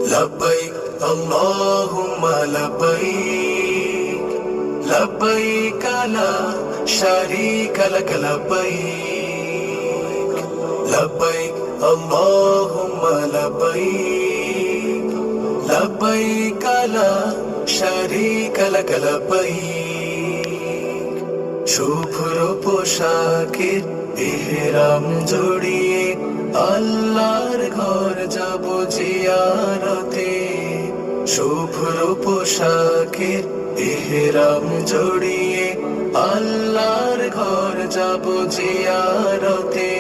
لبيك اللهم لبيك لبيك لا شريك لك لبيك لبيك اللهم لبيك لبيك لا شريك لك لبيك শুভ্র পোশাকের ইহরাম জড়িয়ে আল্লাহর ঘর যাব জিয়ারতে শুভ্র পোশাকের ইহরাম জড়িয়ে আল্লাহর ঘর যাব জিয়ারতে